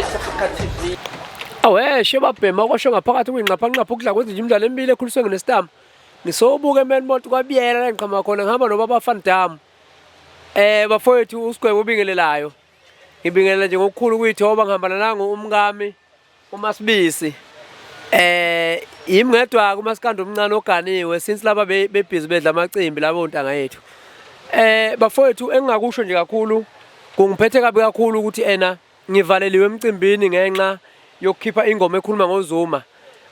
Select Africa TV. Awe shebabhema kwasho ngaphakathi kwingqaphanqapha ukudla kwenza imidlalo emibili ekhuliswe ngenestam. Ngisobuka eMenmont kwaBiyela la ngiqhama khona ngihamba noBaba Van Dam. Bafowethu usigwebo ubingelelayo. Ngibingelela nje ngokukhulu kuyithoba ngihambana nangu umkami uMasibisi. Imngedwa kumasikando omncane oganiwe since laba bebhizi bedla amacimbi labo ontanga yethu. Bafowethu engingakusho nje kakhulu kungiphethe kabi kakhulu ukuthi ngivaleliwe emcimbini ngenxa yokukhipha ingoma ekhuluma ngoZuma.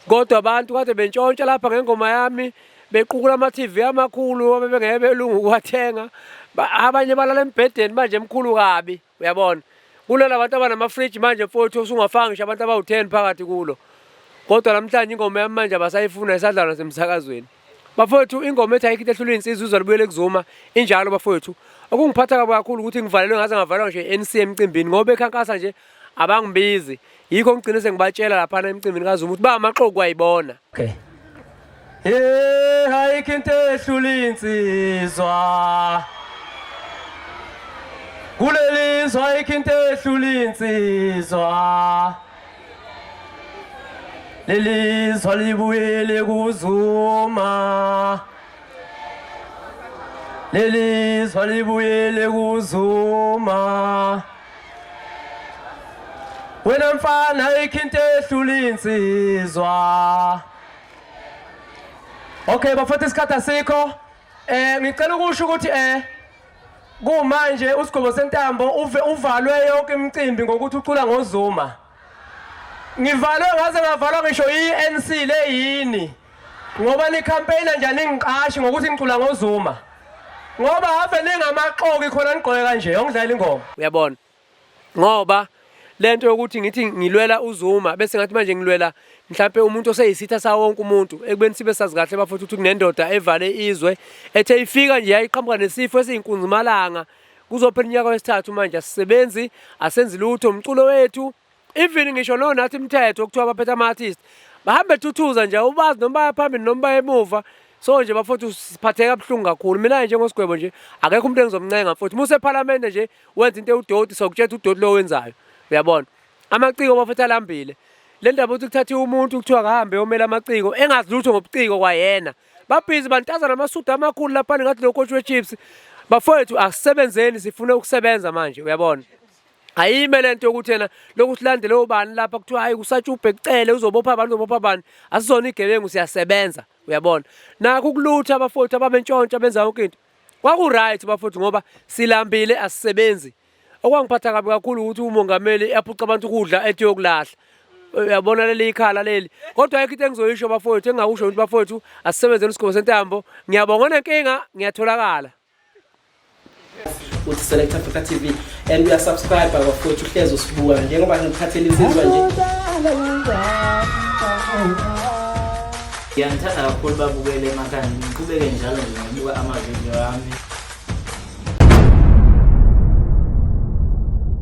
Kodwa abantu kade bentshontsha lapha ngengoma yami bequkula ama TV amakhulu abebengeke belungu ukwathenga. Abanye balala embhedeni manje emkhulu kabi uyabona. Kulela abantu abanama fridge manje mfowethu usungafanga ngisho abantu abawu10 phakathi kulo. Kodwa namhlanje ingoma yami manje abasayifuna isadla nasemsakazweni. Bafowethu ingoma ethi ayikho ehlula insizwe uzwa libuyele kuzuma injalo bafowethu. Okungiphatha kabi kakhulu ukuthi ngivalelwe ngaze ngavalwa nje NC emcimbini ngoba ekhankasa nje abangibizi. Yikho ngigcine sengibatshela lapha emcimbini kaZuma ukuthi ba amaqoqo ayibona. Okay. Ayikho into ehlula insizwa. Kulelizwa ayikho into ehlula insizwa. Lelizwa libuyele kuzuma. Lelizwa libuyele kuzuma. Wena mfana ayikho into ehlula insizwa. Okay bafethu isikhathi asikho. Ngicela ukusho ukuthi kumanje usigqobo sentambo uvalwe yonke imicimbi ngokuthi ucula ngoZuma. Ngivalwe ngaze ngavalwa ngisho iNC le yini. Ngoba ni campaign njani ngiqashi ngokuthi ngicula ngoZuma. Ngoba ave ningamaqoqi khona nigqoke kanje ongidlala ingoma. Uyabona. Ngoba lento yokuthi ngithi ngilwela uZuma bese ngathi manje ngilwela mhlawumbe umuntu oseyisitha sawo wonke umuntu ekubeni sibe sazi kahle bafuthu ukuthi kunendoda evale izwe ethe ifika nje yayiqhamuka nesifo esiyinkunzimalanga kuzophela inyaka wesithathu manje asisebenzi asenzi lutho umculo wethu even ngisho lo nathi imithetho okuthiwa baphethe ama-artist bahambe thuthuza nje ubazi noma baya phambili noma baya emuva so nje bafuthu siphatheka kabuhlungu kakhulu mina nje ngosigwebo nje akekho umuntu engizomncenga mfuthu muse eParliament nje wenza into udoti sokutshela udoti lo wenzayo uyabona amaciko bafethu alambile le ndaba ukuthi kuthatha umuntu kuthiwa kahambe yomela amaciko engazi lutho ngobuciko kwayena babhizi bantaza namasudu amakhulu lapha ngathi lo coach weChiefs bafowethu asisebenzeni sifune ukusebenza manje uyabona ayime lento yokuthi yena lokuthi landele ubani lapha kuthiwa hayi kusatshubhe kucele uzobopha abantu uzobopha abantu asizona igebengu siyasebenza uyabona nakho ukulutha abafowethu ababentshontsha benza yonke into kwaku right bafowethu ngoba silambile asisebenzi okwangiphatha kabi kakhulu ukuthi umongameli yaphuca abantu ukudla ethi yokulahla uyabona leli ikhala leli kodwa ayikho into engizoyisho bafowethu engakusho ukuthi bafowethu asisebenzele isigoma sentambo ngiyabonga nenkinga ngiyatholakala With Select Africa TV and we are subscribed bafowethu uhlezi usibuka njengoba ngikhathele insizwa nje. Ngiyangithanda kakhulu babukele emakhaya ngiqhubeke njalo nje ngokubuka ama video ami.